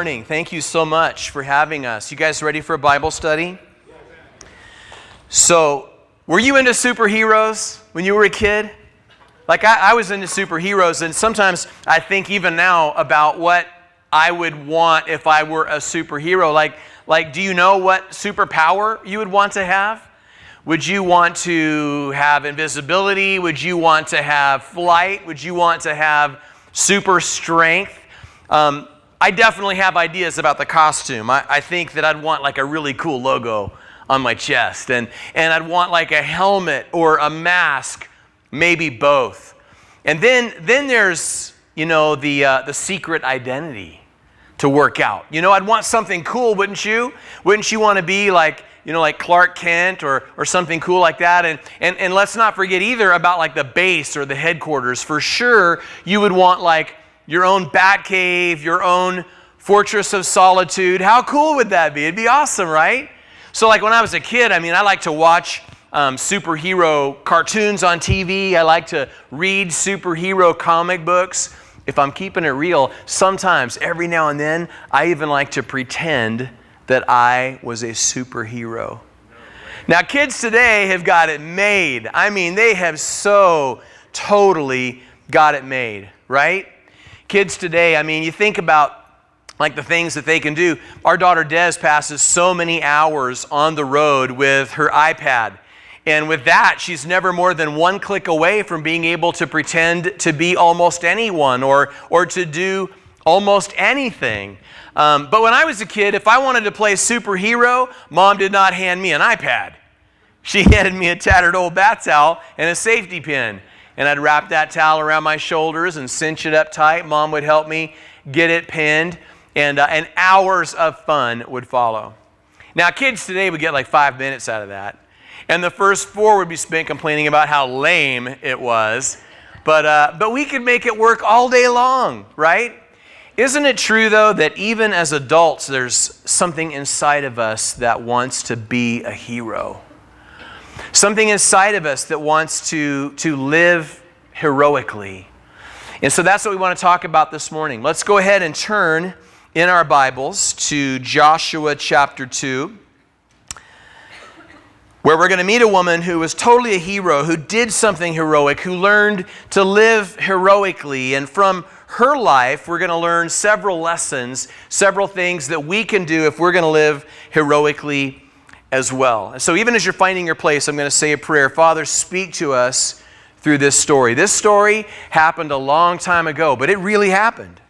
morning. Thank you so much for having us. You guys ready for a Bible study? So, were you into superheroes when you were a kid? Like I was into superheroes, and sometimes I think even now about what I would want if I were a superhero. Like, do you know what superpower you would want to have? Would you want to have invisibility? Would you want to have flight? Would you want to have super strength? I definitely have ideas about the costume. I think that I'd want like a really cool logo on my chest, and I'd want like a helmet or a mask, maybe both. And then there's, the secret identity to work out. I'd want something cool, wouldn't you? Wouldn't you want to be like Clark Kent or something cool like that? And let's not forget either about like the base or the headquarters. For sure, you would want like your own bat cave, your own fortress of solitude. How cool would that be? It'd be awesome, right? So like when I was a kid, I like to watch superhero cartoons on TV. I like to read superhero comic books. If I'm keeping it real, sometimes, every now and then, I even like to pretend that I was a superhero. Now, kids today have got it made. They have so totally got it made, right? Kids today, you think about like the things that they can do. Our daughter Des passes so many hours on the road with her iPad. And with that, she's never more than one click away from being able to pretend to be almost anyone or to do almost anything. But when I was a kid, if I wanted to play superhero, Mom did not hand me an iPad. She handed me a tattered old bath towel and a safety pin. And I'd wrap that towel around my shoulders and cinch it up tight. Mom would help me get it pinned, and hours of fun would follow. Now, kids today would get like 5 minutes out of that. And the first 4 would be spent complaining about how lame it was. But we could make it work all day long, right? Isn't it true, though, that even as adults, there's something inside of us that wants to be a hero? Something inside of us that wants to live heroically. And so that's what we want to talk about this morning. Let's go ahead and turn in our Bibles to Joshua chapter 2, where we're going to meet a woman who was totally a hero, who did something heroic, who learned to live heroically. And from her life, we're going to learn several lessons, several things that we can do if we're going to live heroically as well. And so even as you're finding your place, I'm going to say a prayer. Father, speak to us through this story. This story happened a long time ago, but it really happened.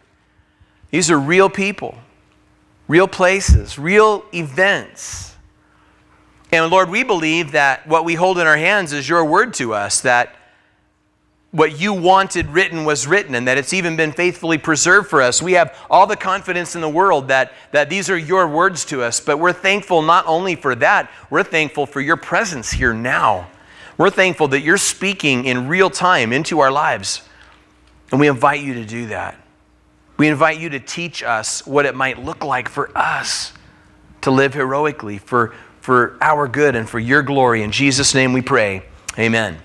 These are real people, real places, real events. And Lord, we believe that what we hold in our hands is your word to us, that what you wanted written was written, and that it's even been faithfully preserved for us. We have all the confidence in the world that these are your words to us, but we're thankful not only for that, we're thankful for your presence here now. We're thankful that you're speaking in real time into our lives, and we invite you to do that. We invite you to teach us what it might look like for us to live heroically, for our good and for your glory. In Jesus' name we pray. Amen.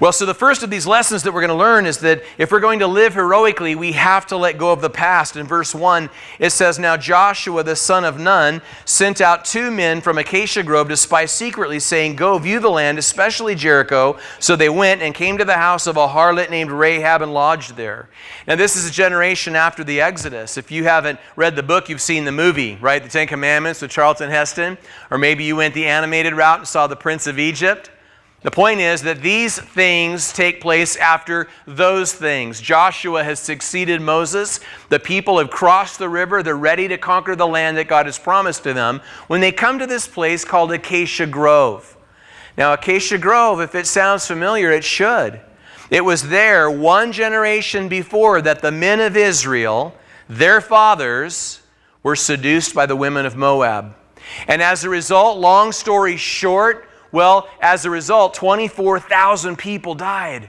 Well, so the first of these lessons that we're going to learn is that if we're going to live heroically, we have to let go of the past. In verse 1, it says, "Now Joshua the son of Nun sent out 2 men from Acacia Grove to spy secretly, saying, 'Go view the land, especially Jericho.' So they went and came to the house of a harlot named Rahab and lodged there." Now this is a generation after the Exodus. If you haven't read the book, you've seen the movie, right? The 10 Commandments with Charlton Heston. Or maybe you went the animated route and saw The Prince of Egypt. The point is that these things take place after those things. Joshua has succeeded Moses. The people have crossed the river. They're ready to conquer the land that God has promised to them when they come to this place called Acacia Grove. Now, Acacia Grove, if it sounds familiar, it should. It was there 1 generation before that the men of Israel, their fathers, were seduced by the women of Moab. And as a result, long story short, as a result, 24,000 people died,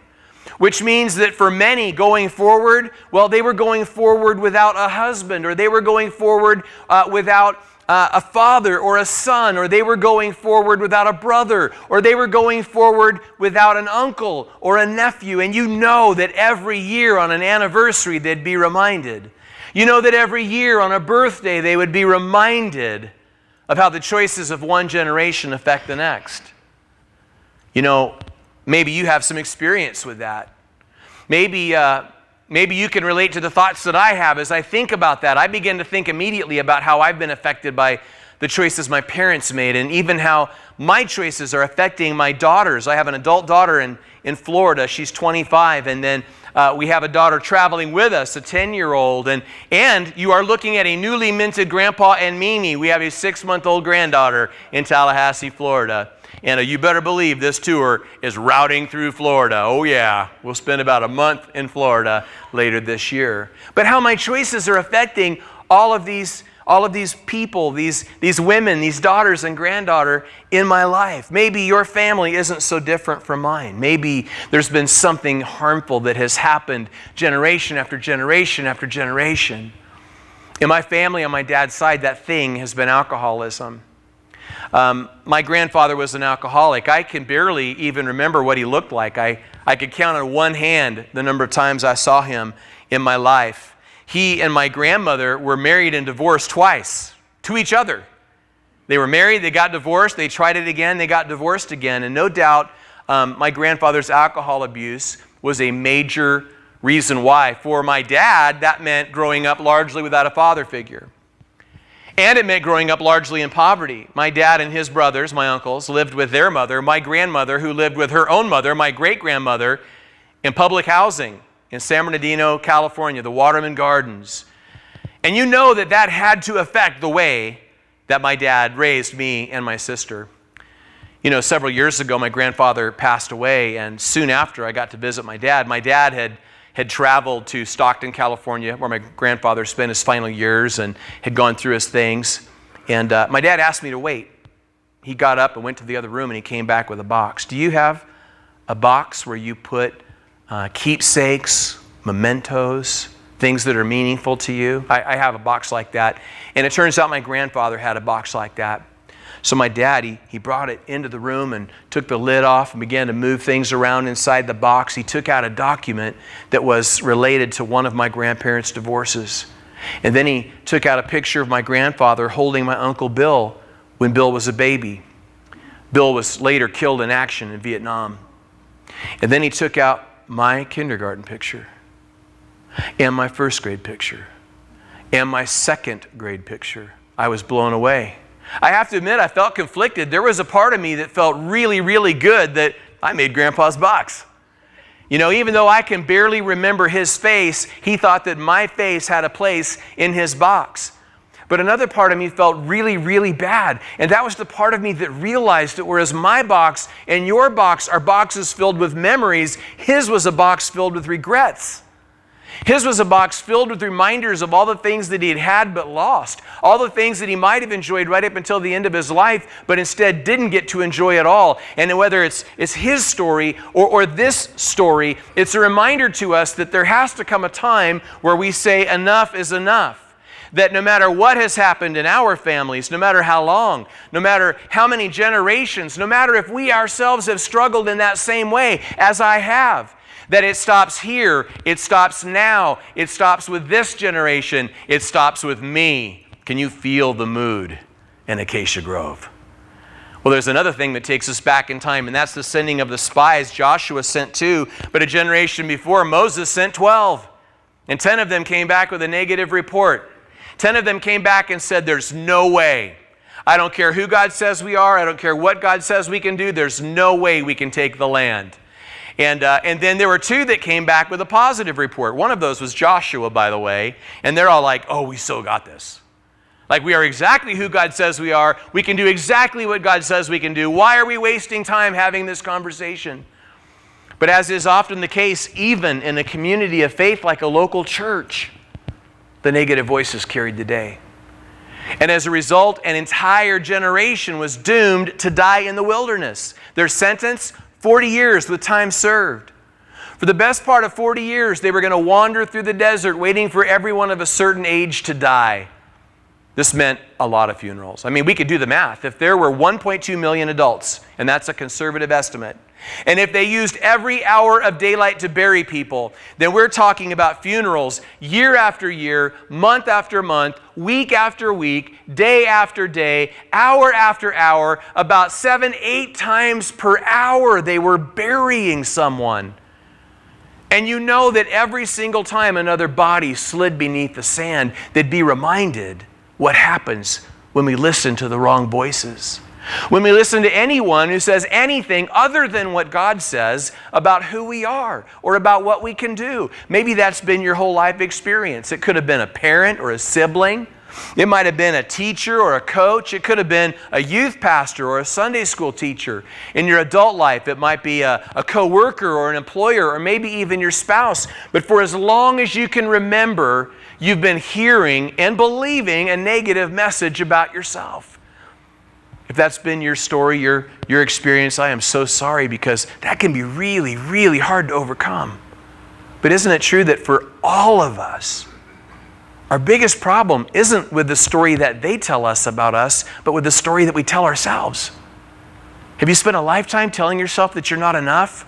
which means that for many going forward, they were going forward without a husband, or they were going forward without a father or a son, or they were going forward without a brother, or they were going forward without an uncle or a nephew. And you know that every year on an anniversary, they'd be reminded You know that every year on a birthday they would be reminded of how the choices of one generation affect the next. You know, maybe you have some experience with that. Maybe you can relate to the thoughts that I have. As I think about that, I begin to think immediately about how I've been affected by the choices my parents made, and even how my choices are affecting my daughters. I have an adult daughter in Florida. She's 25, and then we have a daughter traveling with us, a 10-year-old, and you are looking at a newly minted grandpa and Mimi. We have a 6-month-old granddaughter in Tallahassee, Florida. And you better believe this tour is routing through Florida. Oh yeah, we'll spend about a month in Florida later this year. But how my choices are affecting all of these people, these women, these daughters and granddaughter in my life. Maybe your family isn't so different from mine. Maybe there's been something harmful that has happened generation after generation after generation. In my family, on my dad's side, that thing has been alcoholism. My grandfather was an alcoholic. I can barely even remember what he looked like. I could count on one hand the number of times I saw him in my life. He and my grandmother were married and divorced twice to each other. They were married, they got divorced, they tried it again, they got divorced again. And no doubt my grandfather's alcohol abuse was a major reason why. For my dad, that meant growing up largely without a father figure. And it meant growing up largely in poverty. My dad and his brothers, my uncles, lived with their mother. My grandmother, who lived with her own mother, my great-grandmother, in public housing in San Bernardino, California, the Waterman Gardens. And you know that had to affect the way that my dad raised me and my sister. You know, several years ago, my grandfather passed away, and soon after I got to visit my dad. My dad had traveled to Stockton, California, where my grandfather spent his final years and had gone through his things. And my dad asked me to wait. He got up and went to the other room, and he came back with a box. Do you have a box where you put keepsakes, mementos, things that are meaningful to you? I have a box like that. And it turns out my grandfather had a box like that. So my dad, he brought it into the room and took the lid off and began to move things around inside the box. He took out a document that was related to one of my grandparents' divorces. And then he took out a picture of my grandfather holding my Uncle Bill when Bill was a baby. Bill was later killed in action in Vietnam. And then he took out my kindergarten picture, and my first grade picture, and my second grade picture. I was blown away. I have to admit, I felt conflicted. There was a part of me that felt really, really good that I made Grandpa's box. You know, even though I can barely remember his face, he thought that my face had a place in his box. But another part of me felt really, really bad. And that was the part of me that realized that whereas my box and your box are boxes filled with memories, his was a box filled with regrets. His was a box filled with reminders of all the things that he had but lost, all the things that he might have enjoyed right up until the end of his life, but instead didn't get to enjoy at all. And whether it's his story or this story, it's a reminder to us that there has to come a time where we say enough is enough. That no matter what has happened in our families, no matter how long, no matter how many generations, no matter if we ourselves have struggled in that same way as I have, that it stops here, it stops now, it stops with this generation, it stops with me. Can you feel the mood in Acacia Grove? Well, there's another thing that takes us back in time, and that's the sending of the spies. Joshua sent 2, but a generation before, Moses sent 12. And 10 of them came back with a negative report. 10 of them came back and said, there's no way. I don't care who God says we are, I don't care what God says we can do, there's no way we can take the land. And then there were 2 that came back with a positive report. One of those was Joshua, by the way. And they're all like, oh, we so got this. Like, we are exactly who God says we are. We can do exactly what God says we can do. Why are we wasting time having this conversation? But as is often the case, even in a community of faith like a local church, the negative voices carried the day. And as a result, an entire generation was doomed to die in the wilderness. Their sentence, 40 years with time served. For the best part of 40 years, they were going to wander through the desert waiting for everyone of a certain age to die. This meant a lot of funerals. I mean, we could do the math. If there were 1.2 million adults, and that's a conservative estimate, And if they used every hour of daylight to bury people, then we're talking about funerals year after year, month after month, week after week, day after day, hour after hour, about 7, 8 times per hour they were burying someone. And you know that every single time another body slid beneath the sand, they'd be reminded what happens when we listen to the wrong voices. When we listen to anyone who says anything other than what God says about who we are or about what we can do. Maybe that's been your whole life experience. It could have been a parent or a sibling. It might have been a teacher or a coach. It could have been a youth pastor or a Sunday school teacher. In your adult life, it might be a coworker or an employer or maybe even your spouse. But for as long as you can remember, you've been hearing and believing a negative message about yourself. If that's been your story, your experience, I am so sorry, because that can be really, really hard to overcome. But isn't it true that for all of us, our biggest problem isn't with the story that they tell us about us, but with the story that we tell ourselves? Have you spent a lifetime telling yourself that you're not enough?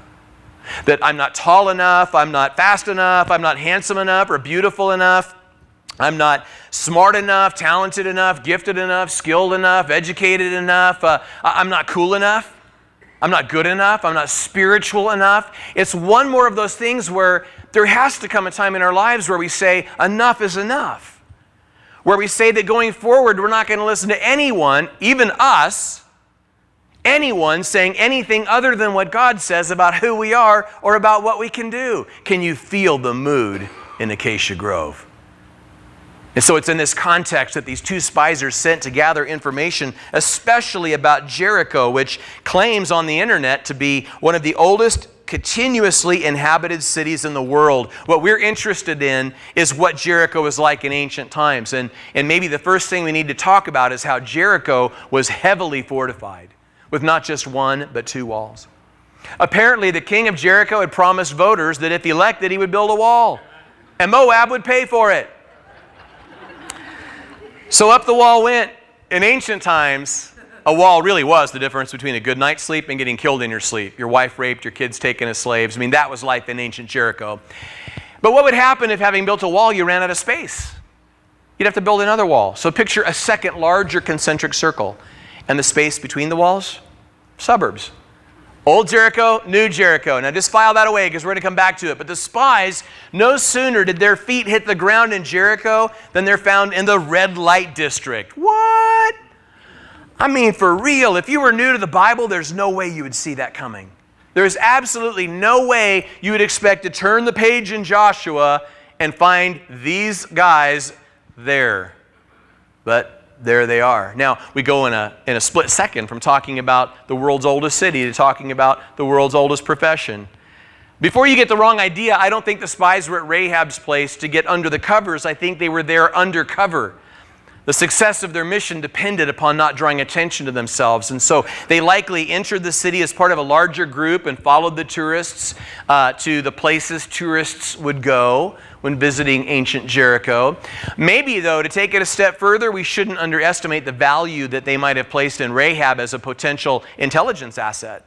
That I'm not tall enough, I'm not fast enough, I'm not handsome enough or beautiful enough, I'm not smart enough, talented enough, gifted enough, skilled enough, educated enough, I'm not cool enough, I'm not good enough, I'm not spiritual enough. It's one more of those things where there has to come a time in our lives where we say enough is enough. Where we say that going forward we're not going to listen to anyone, even us, anyone saying anything other than what God says about who we are or about what we can do. Can you feel the mood in Acacia Grove? And so it's in this context that these 2 spies are sent to gather information, especially about Jericho, which claims on the internet to be one of the oldest continuously inhabited cities in the world. What we're interested in is what Jericho was like in ancient times. And maybe the first thing we need to talk about is how Jericho was heavily fortified, with not just 1, but 2 walls. Apparently, the king of Jericho had promised voters that if elected, he would build a wall, and Moab would pay for it. So up the wall went. In ancient times, a wall really was the difference between a good night's sleep and getting killed in your sleep. Your wife raped, your kids taken as slaves. I mean, that was life in ancient Jericho. But what would happen if, having built a wall, you ran out of space? You'd have to build another wall. So picture a second larger concentric circle. And the space between the walls? Suburbs. Old Jericho, new Jericho. Now just file that away because we're going to come back to it. But the spies, no sooner did their feet hit the ground in Jericho than they're found in the red light district. What? I mean, for real, if you were new to the Bible, there's no way you would see that coming. There's absolutely no way you would expect to turn the page in Joshua and find these guys there. But there they are. Now, we go in a split second from talking about the world's oldest city to talking about the world's oldest profession. Before you get the wrong idea, I don't think the spies were at Rahab's place to get under the covers. I think they were there undercover. The success of their mission depended upon not drawing attention to themselves. And so they likely entered the city as part of a larger group and followed the tourists to the places tourists would go when visiting ancient Jericho. Maybe, though, to take it a step further, we shouldn't underestimate the value that they might have placed in Rahab as a potential intelligence asset.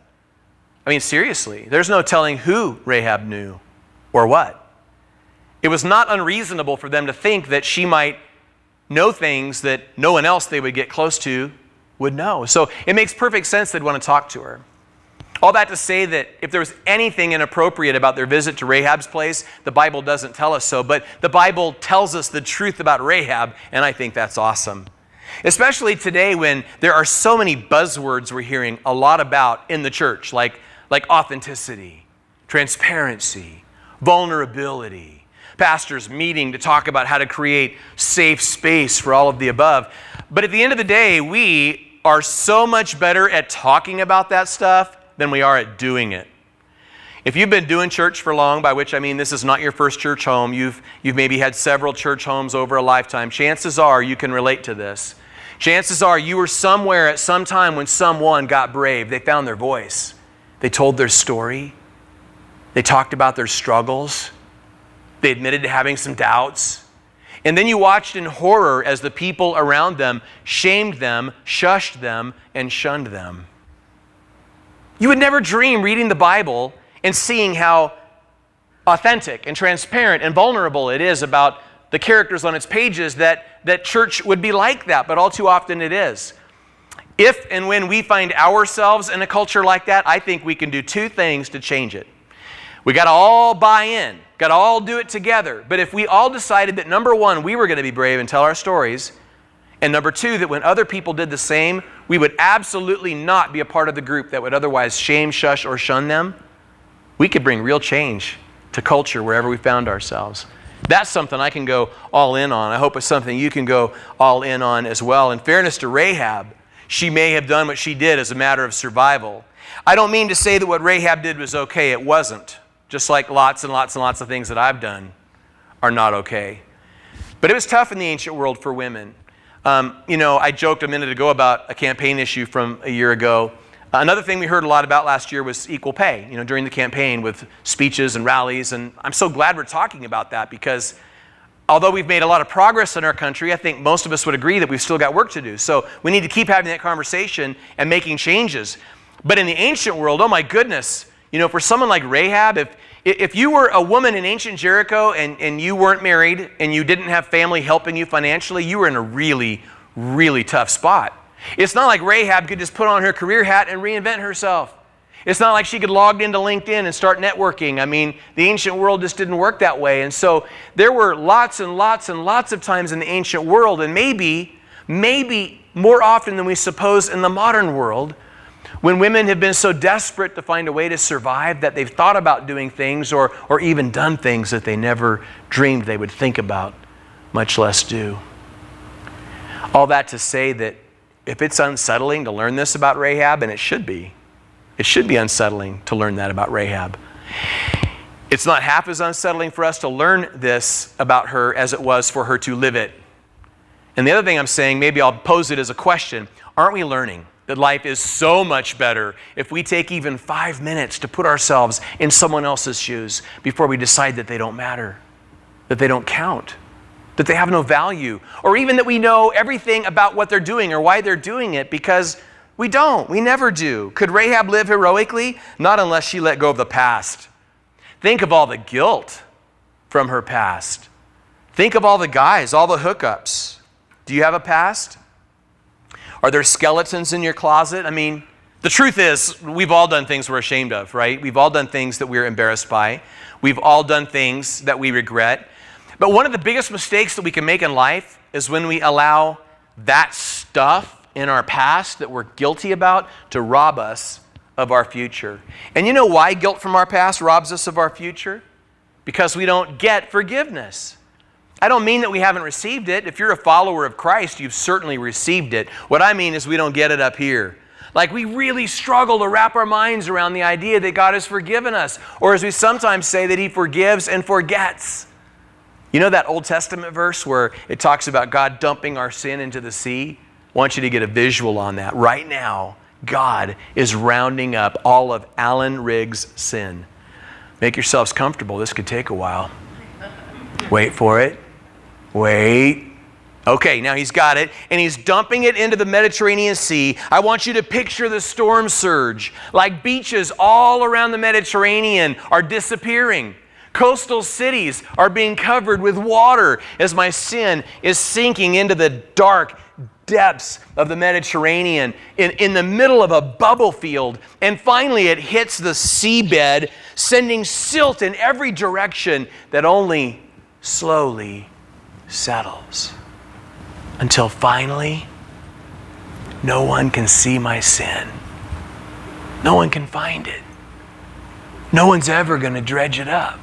I mean, seriously, there's no telling who Rahab knew or what. It was not unreasonable for them to think that she might know things that no one else they would get close to would know. So it makes perfect sense they'd want to talk to her. All that to say that if there was anything inappropriate about their visit to Rahab's place, the Bible doesn't tell us so, but the Bible tells us the truth about Rahab, and I think that's awesome. Especially today when there are so many buzzwords we're hearing a lot about in the church, like authenticity, transparency, vulnerability, pastors meeting to talk about how to create safe space for all of the above. But at the end of the day, we are so much better at talking about that stuff than we are at doing it. If you've been doing church for long, by which I mean this is not your first church home, you've maybe had several church homes over a lifetime, chances are you can relate to this. Chances are you were somewhere at some time when someone got brave. They found their voice. They told their story. They talked about their struggles. They admitted to having some doubts. And then you watched in horror as the people around them shamed them, shushed them, and shunned them. You would never dream reading the Bible and seeing how authentic and transparent and vulnerable it is about the characters on its pages that church would be like that, but all too often it is. If and when we find ourselves in a culture like that, I think we can do two things to change it. We got to all buy in, got to all do it together. But if we all decided that, number one, we were going to be brave and tell our stories, and number two, that when other people did the same, we would absolutely not be a part of the group that would otherwise shame, shush, or shun them, we could bring real change to culture wherever we found ourselves. That's something I can go all in on. I hope it's something you can go all in on as well. In fairness to Rahab, she may have done what she did as a matter of survival. I don't mean to say that what Rahab did was okay. It wasn't. Just like lots and lots and lots of things that I've done are not okay. But it was tough in the ancient world for women. I joked a minute ago about a campaign issue from a year ago. Another thing we heard a lot about last year was equal pay, during the campaign with speeches and rallies. And I'm so glad we're talking about that because although we've made a lot of progress in our country, I think most of us would agree that we've still got work to do. So we need to keep having that conversation and making changes. But in the ancient world, oh my goodness, for someone like Rahab, if you were a woman in ancient Jericho and you weren't married and you didn't have family helping you financially, you were in a really, really tough spot. It's not like Rahab could just put on her career hat and reinvent herself. It's not like she could log into LinkedIn and start networking. I mean, the ancient world just didn't work that way. And so there were lots and lots and lots of times in the ancient world, and maybe more often than we suppose in the modern world, when women have been so desperate to find a way to survive that they've thought about doing things or even done things that they never dreamed they would think about, much less do. All that to say that if it's unsettling to learn this about Rahab, and it should be unsettling to learn that about Rahab. It's not half as unsettling for us to learn this about her as it was for her to live it. And the other thing I'm saying, maybe I'll pose it as a question, aren't we learning that life is so much better if we take even 5 minutes to put ourselves in someone else's shoes before we decide that they don't matter, that they don't count, that they have no value, or even that we know everything about what they're doing or why they're doing it, because we don't. We never do. Could Rahab live heroically? Not unless she let go of the past. Think of all the guilt from her past. Think of all the guys, all the hookups. Do you have a past? Are there skeletons in your closet? I mean, the truth is, we've all done things we're ashamed of, right? We've all done things that we're embarrassed by. We've all done things that we regret. But one of the biggest mistakes that we can make in life is when we allow that stuff in our past that we're guilty about to rob us of our future. And you know why guilt from our past robs us of our future? Because we don't get forgiveness. I don't mean that we haven't received it. If you're a follower of Christ, you've certainly received it. What I mean is we don't get it up here. Like we really struggle to wrap our minds around the idea that God has forgiven us. Or as we sometimes say, that He forgives and forgets. You know that Old Testament verse where it talks about God dumping our sin into the sea? I want you to get a visual on that. Right now, God is rounding up all of Alan Rigg's sin. Make yourselves comfortable. This could take a while. Wait for it. Wait. Okay, now He's got it, and He's dumping it into the Mediterranean Sea. I want you to picture the storm surge. Like beaches all around the Mediterranean are disappearing. Coastal cities are being covered with water as my sin is sinking into the dark depths of the Mediterranean in the middle of a bubble field. And finally it hits the seabed, sending silt in every direction that only slowly settles. Until finally, no one can see my sin. No one can find it. No one's ever going to dredge it up.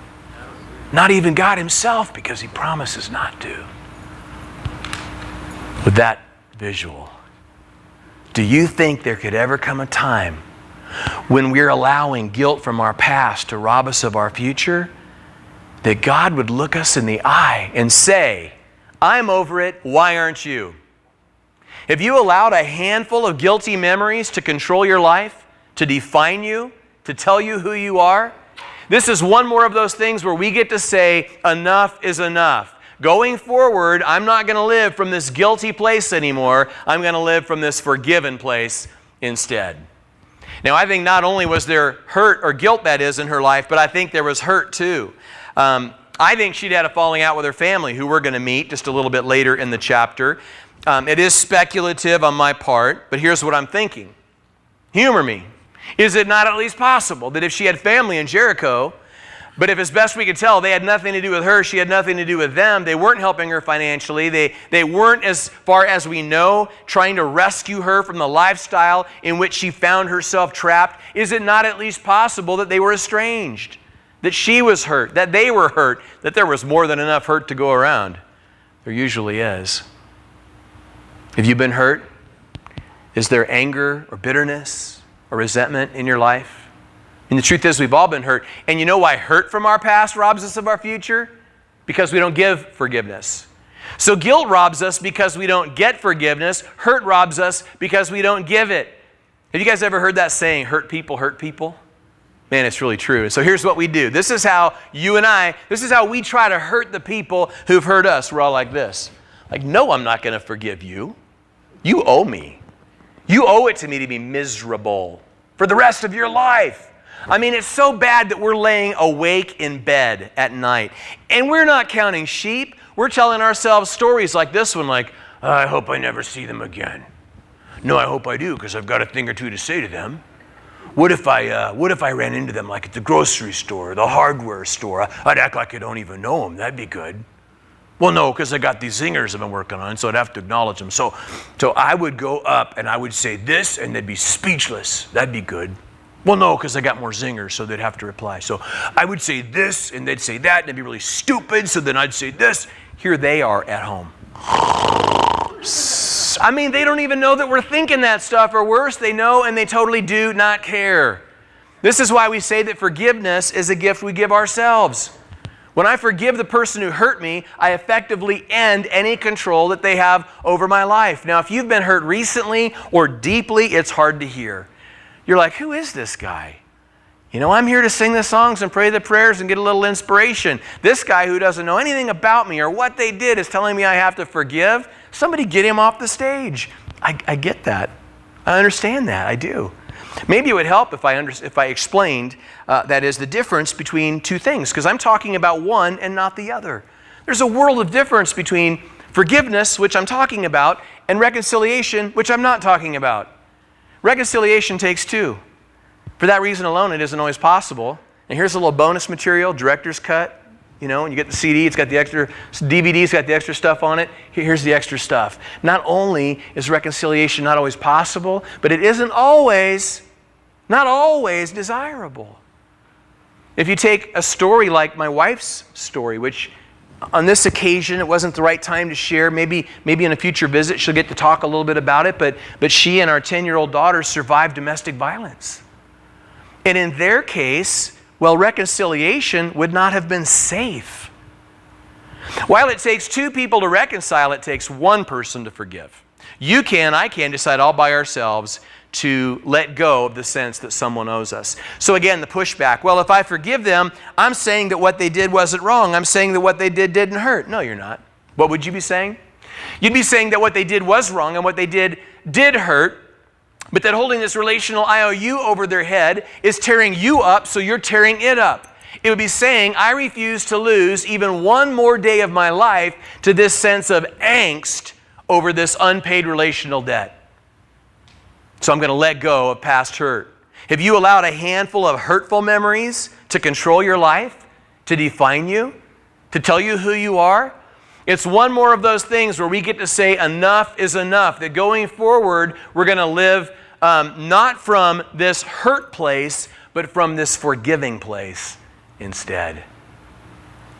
Not even God Himself, because He promises not to. With that visual, do you think there could ever come a time when we're allowing guilt from our past to rob us of our future, that God would look us in the eye and say, I'm over it, why aren't you? Have you allowed a handful of guilty memories to control your life, to define you, to tell you who you are? This is one more of those things where we get to say, enough is enough. Going forward, I'm not going to live from this guilty place anymore. I'm going to live from this forgiven place instead. Now, I think not only was there hurt or guilt, that is, in her life, but I think there was hurt too. I think she'd had a falling out with her family, who we're going to meet just a little bit later in the chapter. It is speculative on my part, but here's what I'm thinking. Humor me. Is it not at least possible that if she had family in Jericho, but if as best we could tell, they had nothing to do with her, she had nothing to do with them, they weren't helping her financially, they weren't, as far as we know, trying to rescue her from the lifestyle in which she found herself trapped, is it not at least possible that they were estranged? That she was hurt, that they were hurt, that there was more than enough hurt to go around? There usually is. Have you been hurt? Is there anger or bitterness or resentment in your life? And the truth is, we've all been hurt. And you know why hurt from our past robs us of our future? Because we don't give forgiveness. So guilt robs us because we don't get forgiveness. Hurt robs us because we don't give it. Have you guys ever heard that saying, hurt people hurt people? Man, it's really true. So here's what we do. This is how we try to hurt the people who've hurt us. We're all like this. Like, no, I'm not going to forgive you. You owe me. You owe it to me to be miserable for the rest of your life. I mean, it's so bad that we're laying awake in bed at night. And we're not counting sheep. We're telling ourselves stories like this one, like, I hope I never see them again. No, I hope I do, because I've got a thing or two to say to them. What if I ran into them like at the grocery store, the hardware store? I'd act like I don't even know them. That'd be good. Well, no, because I got these zingers I've been working on, so I'd have to acknowledge them. So I would go up and I would say this, and they'd be speechless. That'd be good. Well, no, because I got more zingers, so they'd have to reply. So I would say this, and they'd say that, and it'd be really stupid, so then I'd say this. Here they are at home. I mean, they don't even know that we're thinking that stuff, or worse, they know and they totally do not care. This is why we say that forgiveness is a gift we give ourselves. When I forgive the person who hurt me, I effectively end any control that they have over my life. Now, if you've been hurt recently or deeply, it's hard to hear. You're like, who is this guy? You know, I'm here to sing the songs and pray the prayers and get a little inspiration. This guy who doesn't know anything about me or what they did is telling me I have to forgive. Somebody get him off the stage. I get that. I understand that. I do. Maybe it would help if I explained, that is, the difference between two things, because I'm talking about one and not the other. There's a world of difference between forgiveness, which I'm talking about, and reconciliation, which I'm not talking about. Reconciliation takes two. For that reason alone, it isn't always possible. And here's a little bonus material, director's cut. You know, when you get the CD, it's got the extra, DVD's got the extra stuff on it. Here's the extra stuff. Not only is reconciliation not always possible, but it isn't always, not always desirable. If you take a story like my wife's story, which on this occasion, it wasn't the right time to share. Maybe in a future visit, she'll get to talk a little bit about it. But she and our 10-year-old daughter survived domestic violence. And in their case, well, reconciliation would not have been safe. While it takes two people to reconcile, it takes one person to forgive. You can, I can decide all by ourselves to let go of the sense that someone owes us. So again, the pushback. Well, if I forgive them, I'm saying that what they did wasn't wrong. I'm saying that what they did didn't hurt. No, you're not. What would you be saying? You'd be saying that what they did was wrong and what they did hurt, but that holding this relational IOU over their head is tearing you up, so you're tearing it up. It would be saying, I refuse to lose even one more day of my life to this sense of angst over this unpaid relational debt. So I'm going to let go of past hurt. Have you allowed a handful of hurtful memories to control your life, to define you, to tell you who you are? It's one more of those things where we get to say enough is enough, that going forward, we're going to live not from this hurt place, but from this forgiving place instead.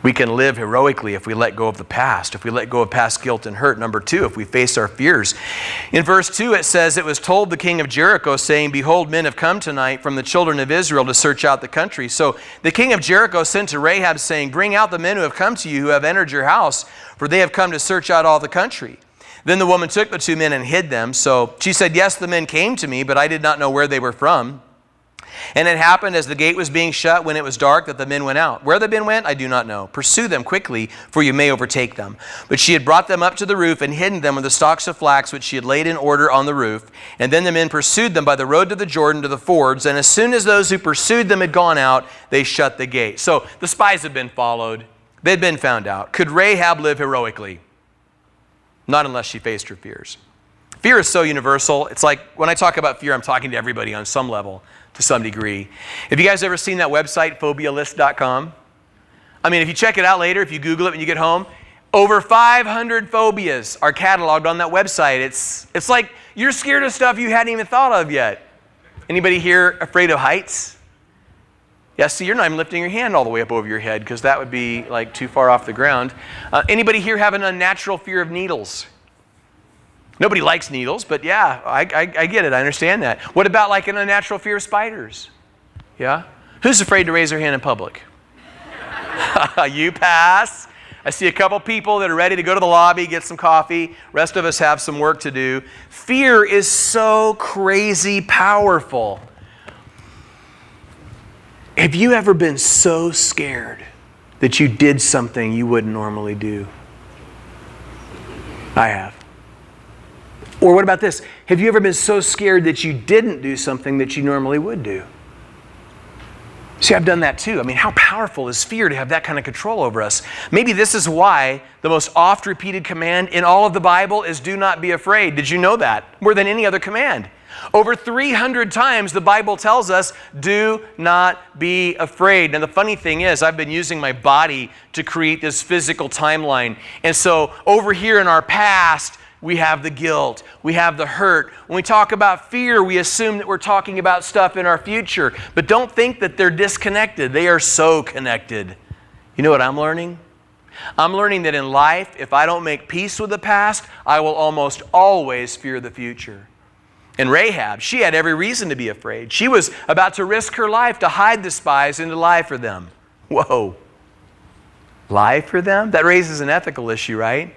We can live heroically if we let go of the past, if we let go of past guilt and hurt. Number two, if we face our fears. In verse 2, it says, it was told the king of Jericho, saying, behold, men have come tonight from the children of Israel to search out the country. So the king of Jericho sent to Rahab, saying, bring out the men who have come to you, who have entered your house, for they have come to search out all the country. Then the woman took the two men and hid them. So she said, yes, the men came to me, but I did not know where they were from. And it happened as the gate was being shut when it was dark that the men went out. Where the men went, I do not know. Pursue them quickly, for you may overtake them. But she had brought them up to the roof and hidden them with the stalks of flax which she had laid in order on the roof. And then the men pursued them by the road to the Jordan to the fords. And as soon as those who pursued them had gone out, they shut the gate. So the spies had been followed. They'd been found out. Could Rahab live heroically? Not unless she faced her fears. Fear is so universal. It's like when I talk about fear, I'm talking to everybody on some level, to some degree. Have you guys ever seen that website, phobialist.com? I mean, if you check it out later, if you Google it when you get home, over 500 phobias are cataloged on that website. It's like you're scared of stuff you hadn't even thought of yet. Anybody here afraid of heights? Yeah, see, you're not even lifting your hand all the way up over your head because that would be like too far off the ground. Anybody here have an unnatural fear of needles? Nobody likes needles, but yeah, I get it. I understand that. What about like an unnatural fear of spiders? Yeah? Who's afraid to raise their hand in public? You pass. I see a couple people that are ready to go to the lobby, get some coffee. Rest of us have some work to do. Fear is so crazy powerful. Have you ever been so scared that you did something you wouldn't normally do? I have. Or what about this? Have you ever been so scared that you didn't do something that you normally would do? See, I've done that too. I mean, how powerful is fear to have that kind of control over us? Maybe this is why the most oft repeated command in all of the Bible is do not be afraid. Did you know that? More than any other command. Over 300 times the Bible tells us, do not be afraid. Now the funny thing is, I've been using my body to create this physical timeline. And so over here in our past, we have the guilt, we have the hurt. When we talk about fear, we assume that we're talking about stuff in our future. But don't think that they're disconnected. They are so connected. You know what I'm learning? I'm learning that in life, if I don't make peace with the past, I will almost always fear the future. And Rahab, she had every reason to be afraid. She was about to risk her life to hide the spies and to lie for them. Whoa. Lie for them? That raises an ethical issue, right?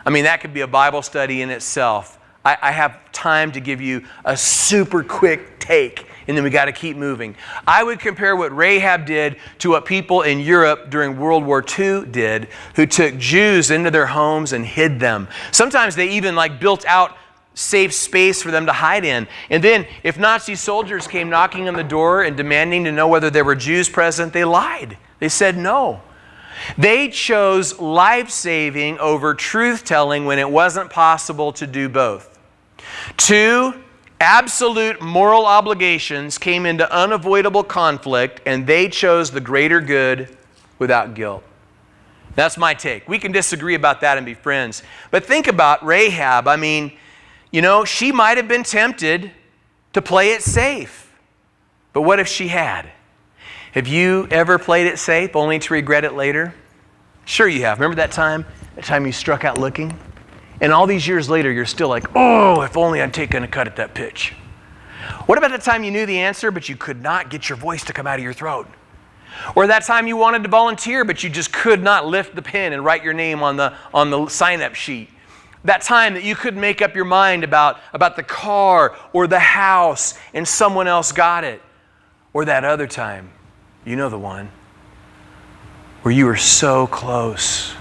I mean, that could be a Bible study in itself. I have time to give you a super quick take, and then we got to keep moving. I would compare what Rahab did to what people in Europe during World War II did, who took Jews into their homes and hid them. Sometimes they even built out safe space for them to hide in. And then if Nazi soldiers came knocking on the door and demanding to know whether there were Jews present, they lied. They said no. They chose life-saving over truth-telling when it wasn't possible to do both. Two absolute moral obligations came into unavoidable conflict, and they chose the greater good without guilt. That's my take. We can disagree about that and be friends. But think about Rahab. I mean, she might have been tempted to play it safe. But what if she had? Have you ever played it safe only to regret it later? Sure you have. Remember that time you struck out looking? And all these years later, you're still like, oh, if only I'd taken a cut at that pitch. What about the time you knew the answer, but you could not get your voice to come out of your throat? Or that time you wanted to volunteer, but you just could not lift the pen and write your name on the sign-up sheet? That time that you couldn't make up your mind about the car or the house and someone else got it? Or that other time, you know the one, where you were so close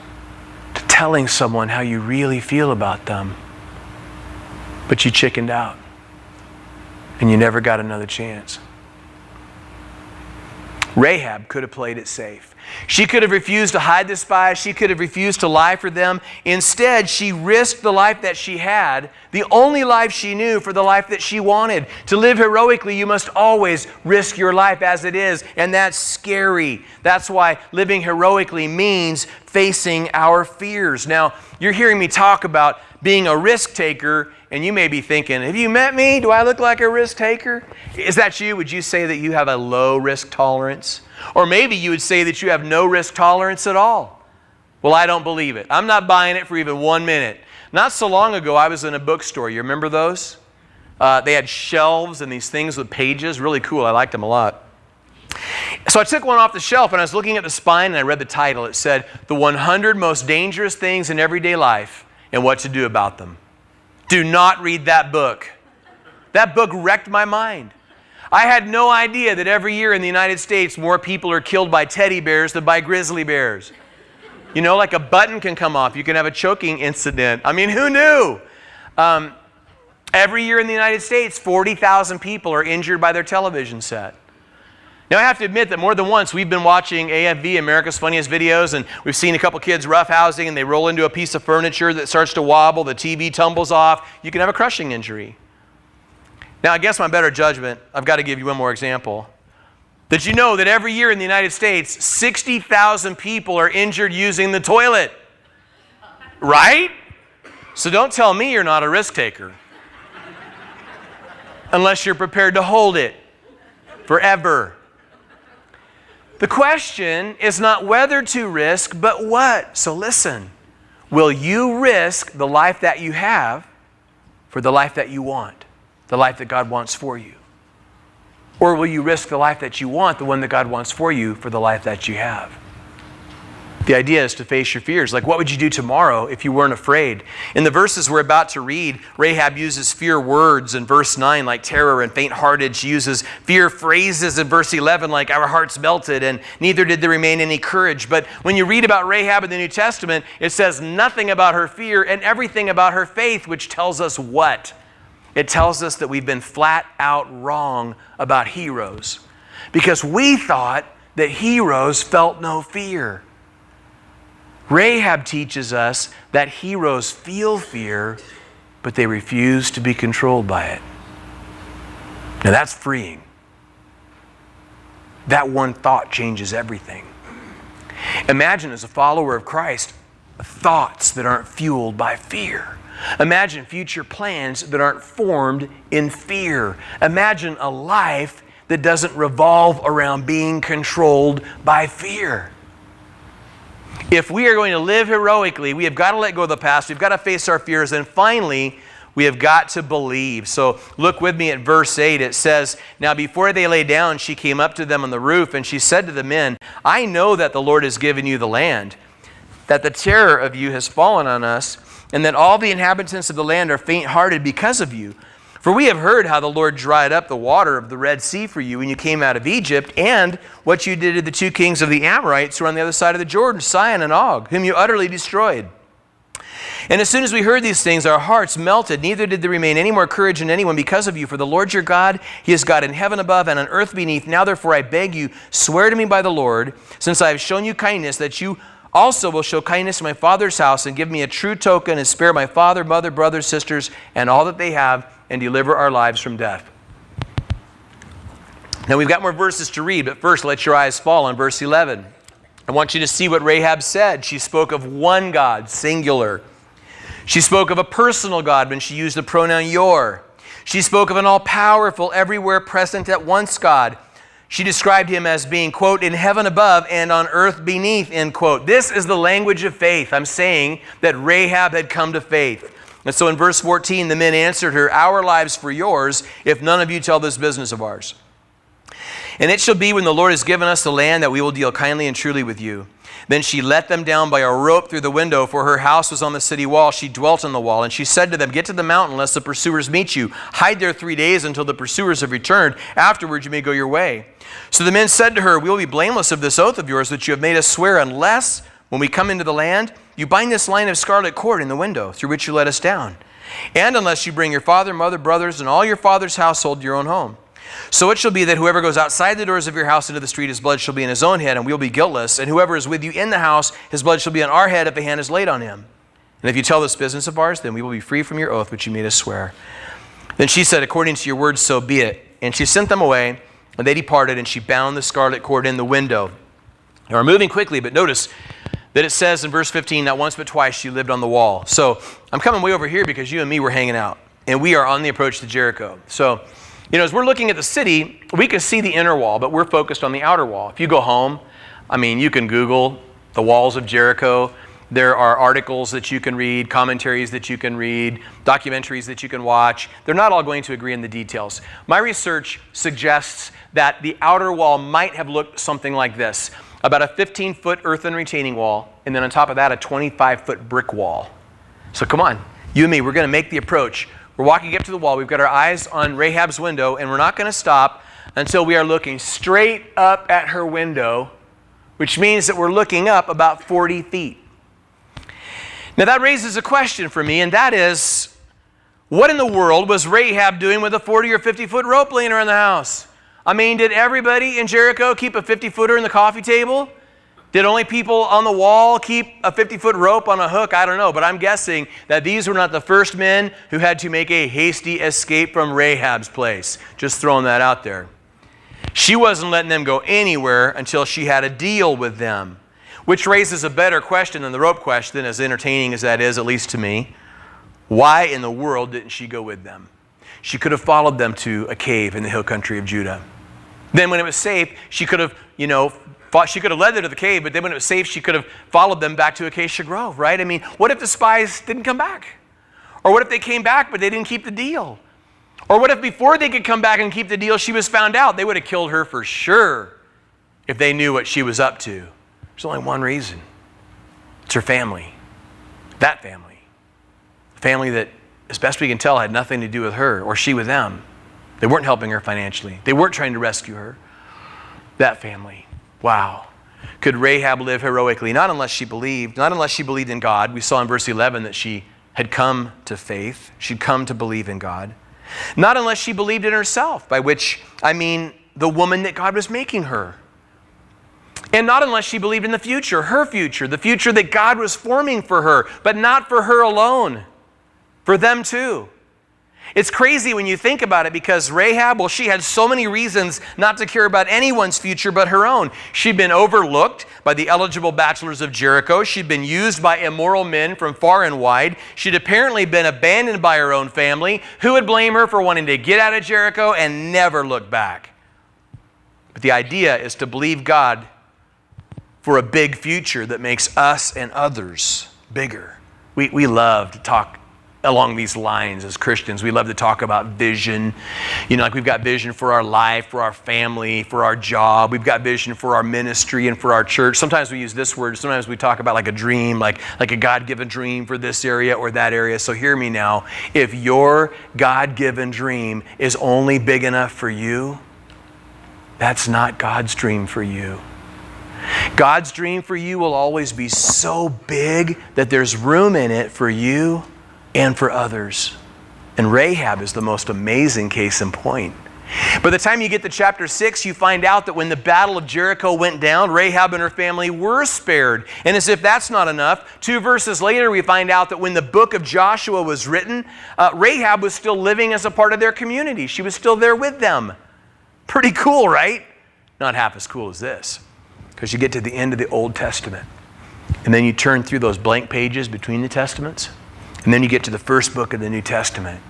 to telling someone how you really feel about them, but you chickened out and you never got another chance. Rahab could have played it safe. She could have refused to hide the spies. She could have refused to lie for them. Instead, she risked the life that she had, the only life she knew, for the life that she wanted. To live heroically, you must always risk your life as it is, and that's scary. That's why living heroically means facing our fears. Now, you're hearing me talk about being a risk taker, and you may be thinking, have you met me? Do I look like a risk taker? Is that you? Would you say that you have a low risk tolerance? Or maybe you would say that you have no risk tolerance at all. Well, I don't believe it. I'm not buying it for even 1 minute. Not so long ago, I was in a bookstore. You remember those? They had shelves and these things with pages. Really cool. I liked them a lot. So I took one off the shelf and I was looking at the spine and I read the title. It said, The 100 Most Dangerous Things in Everyday Life and What to Do About Them. Do not read that book. That book wrecked my mind. I had no idea that every year in the United States, more people are killed by teddy bears than by grizzly bears. You know, like a button can come off. You can have a choking incident. I mean, who knew? Every year in the United States, 40,000 people are injured by their television set. Now, I have to admit that more than once we've been watching AFV, America's Funniest Videos, and we've seen a couple kids roughhousing and they roll into a piece of furniture that starts to wobble, the TV tumbles off. You can have a crushing injury. Now, against my better judgment, I've got to give you one more example. Did you know that every year in the United States, 60,000 people are injured using the toilet? Right? So don't tell me you're not a risk taker. Unless you're prepared to hold it forever. The question is not whether to risk, but what. So listen, will you risk the life that you have for the life that you want, the life that God wants for you? Or will you risk the life that you want, the one that God wants for you, for the life that you have? The idea is to face your fears. Like, what would you do tomorrow if you weren't afraid? In the verses we're about to read, Rahab uses fear words in verse 9, like terror and faint-hearted. She uses fear phrases in verse 11, like our hearts melted, and neither did there remain any courage. But when you read about Rahab in the New Testament, it says nothing about her fear and everything about her faith, which tells us what? It tells us that we've been flat out wrong about heroes. Because we thought that heroes felt no fear. Rahab teaches us that heroes feel fear, but they refuse to be controlled by it. Now that's freeing. That one thought changes everything. Imagine, as a follower of Christ, thoughts that aren't fueled by fear. Imagine future plans that aren't formed in fear. Imagine a life that doesn't revolve around being controlled by fear. If we are going to live heroically, we have got to let go of the past. We've got to face our fears. And finally, we have got to believe. So look with me at verse 8. It says, "Now before they lay down, she came up to them on the roof, and she said to the men, 'I know that the Lord has given you the land, that the terror of you has fallen on us, and that all the inhabitants of the land are faint-hearted because of you. For we have heard how the Lord dried up the water of the Red Sea for you when you came out of Egypt, and what you did to the two kings of the Amorites who were on the other side of the Jordan, Sihon and Og, whom you utterly destroyed. And as soon as we heard these things, our hearts melted, neither did there remain any more courage in anyone because of you. For the Lord your God, He is God in heaven above and on earth beneath. Now therefore I beg you, swear to me by the Lord, since I have shown you kindness, that you also will show kindness to my father's house and give me a true token and spare my father, mother, brothers, sisters, and all that they have, and deliver our lives from death.'" Now we've got more verses to read, but first let your eyes fall on verse 11. I want you to see what Rahab said. She spoke of one God, singular. She spoke of a personal God when she used the pronoun your. She spoke of an all-powerful, everywhere present at once God. She described Him as being, quote, "in heaven above and on earth beneath," end quote. This is the language of faith. I'm saying that Rahab had come to faith. And so in verse 14, the men answered her, "Our lives for yours, if none of you tell this business of ours. And it shall be when the Lord has given us the land that we will deal kindly and truly with you." Then she let them down by a rope through the window, for her house was on the city wall. She dwelt on the wall. And she said to them, "Get to the mountain, lest the pursuers meet you. Hide there 3 days until the pursuers have returned. Afterwards you may go your way." So the men said to her, "We will be blameless of this oath of yours which you have made us swear, unless, when we come into the land, you bind this line of scarlet cord in the window through which you let us down. And unless you bring your father, mother, brothers, and all your father's household to your own home. So it shall be that whoever goes outside the doors of your house into the street, his blood shall be in his own head, and we will be guiltless. And whoever is with you in the house, his blood shall be on our head if a hand is laid on him. And if you tell this business of ours, then we will be free from your oath which you made us swear." Then she said, "According to your words, so be it." And she sent them away, and they departed, and she bound the scarlet cord in the window. Now we're moving quickly, but notice that it says in verse 15, not once but twice she lived on the wall. So I'm coming way over here because you and me were hanging out, and we are on the approach to Jericho. So, as we're looking at the city, we can see the inner wall, but we're focused on the outer wall. If you go home, you can Google the walls of Jericho. There are articles that you can read, commentaries that you can read, documentaries that you can watch. They're not all going to agree in the details. My research suggests that the outer wall might have looked something like this. About a 15-foot earthen retaining wall, and then on top of that, a 25-foot brick wall. So come on, you and me, we're going to make the approach. We're walking up to the wall. We've got our eyes on Rahab's window, and we're not going to stop until we are looking straight up at her window, which means that we're looking up about 40 feet. Now that raises a question for me, and that is, what in the world was Rahab doing with a 40 or 50-foot rope laying around the house? I mean, did everybody in Jericho keep a 50-footer in the coffee table? Did only people on the wall keep a 50-foot rope on a hook? I don't know, but I'm guessing that these were not the first men who had to make a hasty escape from Rahab's place. Just throwing that out there. She wasn't letting them go anywhere until she had a deal with them, which raises a better question than the rope question, as entertaining as that is, at least to me. Why in the world didn't she go with them? She could have followed them to a cave in the hill country of Judah. Then when it was safe, she could have, she could have led them to the cave, but then when it was safe, she could have followed them back to Acacia Grove, right? I mean, what if the spies didn't come back? Or what if they came back, but they didn't keep the deal? Or what if before they could come back and keep the deal, she was found out? They would have killed her for sure if they knew what she was up to. There's only one reason. It's her family. That family. A family that, as best we can tell, had nothing to do with her or she with them. They weren't helping her financially. They weren't trying to rescue her. That family. Wow. Could Rahab live heroically? Not unless she believed. Not unless she believed in God. We saw in verse 11 that she had come to faith. She'd come to believe in God. Not unless she believed in herself, by which I mean the woman that God was making her. And not unless she believed in the future, her future, the future that God was forming for her, but not for her alone, for them too. It's crazy when you think about it, because Rahab, well, she had so many reasons not to care about anyone's future but her own. She'd been overlooked by the eligible bachelors of Jericho. She'd been used by immoral men from far and wide. She'd apparently been abandoned by her own family. Who would blame her for wanting to get out of Jericho and never look back? But the idea is to believe God for a big future that makes us and others bigger. We love to talk along these lines as Christians. We love to talk about vision. Like we've got vision for our life, for our family, for our job. We've got vision for our ministry and for our church. Sometimes we use this word. Sometimes we talk about like a dream, like a God-given dream for this area or that area. So hear me now. If your God-given dream is only big enough for you, that's not God's dream for you. God's dream for you will always be so big that there's room in it for you and for others. And Rahab is the most amazing case in point. By the time you get to chapter 6, you find out that when the battle of Jericho went down, Rahab and her family were spared. And as if that's not enough, 2 verses later we find out that when the book of Joshua was written, Rahab was still living as a part of their community. She was still there with them. Pretty cool, right? Not half as cool as this. Because you get to the end of the Old Testament, and then you turn through those blank pages between the Testaments, and then you get to the first book of the New Testament,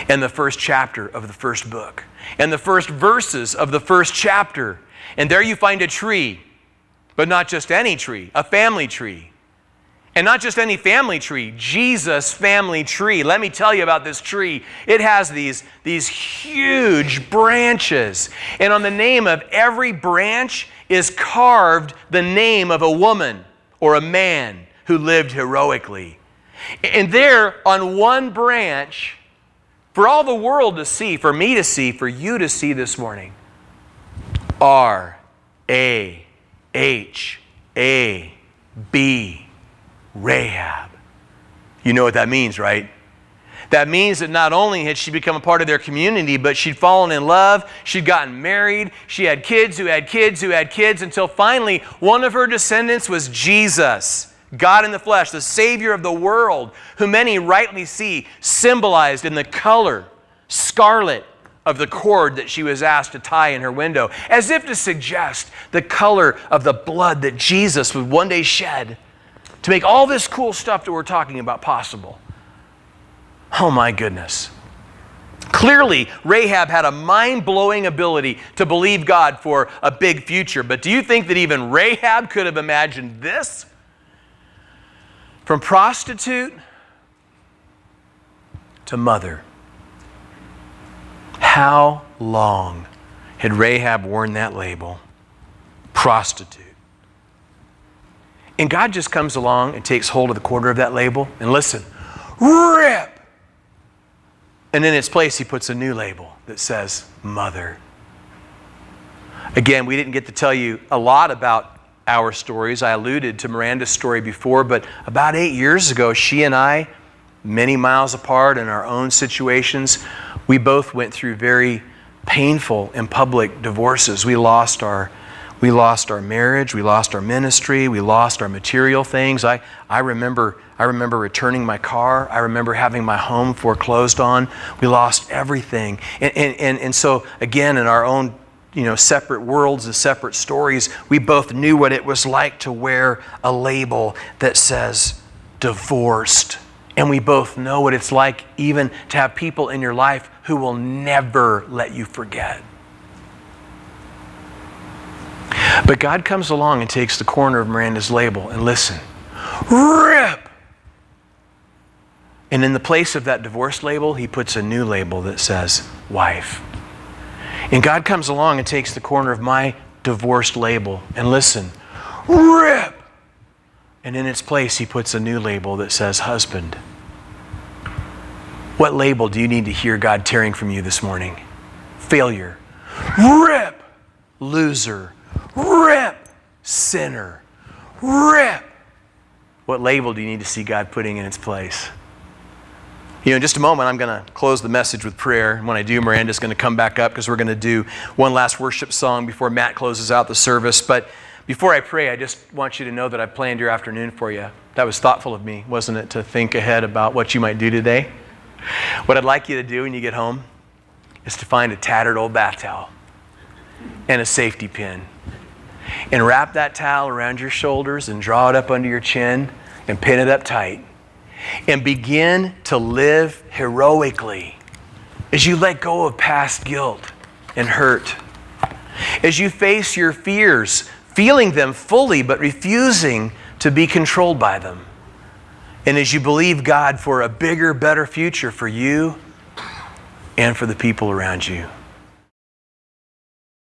and the first chapter of the first book, and the first verses of the first chapter. And there you find a tree, but not just any tree, a family tree. And not just any family tree, Jesus' family tree. Let me tell you about this tree. It has these huge branches. And on the name of every branch is carved the name of a woman or a man who lived heroically. And there on one branch, for all the world to see, for me to see, for you to see this morning, R-A-H-A-B, Rahab. You know what that means, right? That means that not only had she become a part of their community, but she'd fallen in love, she'd gotten married, she had kids who had kids who had kids, until finally one of her descendants was Jesus, God in the flesh, the Savior of the world, who many rightly see symbolized in the color, scarlet, of the cord that she was asked to tie in her window, as if to suggest the color of the blood that Jesus would one day shed to make all this cool stuff that we're talking about possible. Oh my goodness. Clearly, Rahab had a mind-blowing ability to believe God for a big future. But do you think that even Rahab could have imagined this? From prostitute to mother. How long had Rahab worn that label? Prostitute. And God just comes along and takes hold of the corner of that label, and listen, rip! And in its place, he puts a new label that says mother. Again, we didn't get to tell you a lot about our stories. I alluded to Miranda's story before, but about 8 years ago, she and I, many miles apart in our own situations, we both went through very painful and public divorces. We lost our marriage, we lost our ministry, we lost our material things. I remember returning my car. I remember having my home foreclosed on. We lost everything. And so again, in our own separate worlds and separate stories, we both knew what it was like to wear a label that says divorced. And we both know what it's like even to have people in your life who will never let you forget. But God comes along and takes the corner of Miranda's label and listen, rip! And in the place of that divorce label, he puts a new label that says wife. And God comes along and takes the corner of my divorced label and listen, rip! And in its place, he puts a new label that says husband. What label do you need to hear God tearing from you this morning? Failure. Rip! Loser. Rip! Sinner. Rip! What label do you need to see God putting in its place? In just a moment, I'm going to close the message with prayer. And when I do, Miranda's going to come back up because we're going to do one last worship song before Matt closes out the service. But before I pray, I just want you to know that I've planned your afternoon for you. That was thoughtful of me, wasn't it, to think ahead about what you might do today? What I'd like you to do when you get home is to find a tattered old bath towel and a safety pin and wrap that towel around your shoulders and draw it up under your chin and pin it up tight and begin to live heroically as you let go of past guilt and hurt, as you face your fears, feeling them fully but refusing to be controlled by them. And as you believe God for a bigger, better future for you and for the people around you.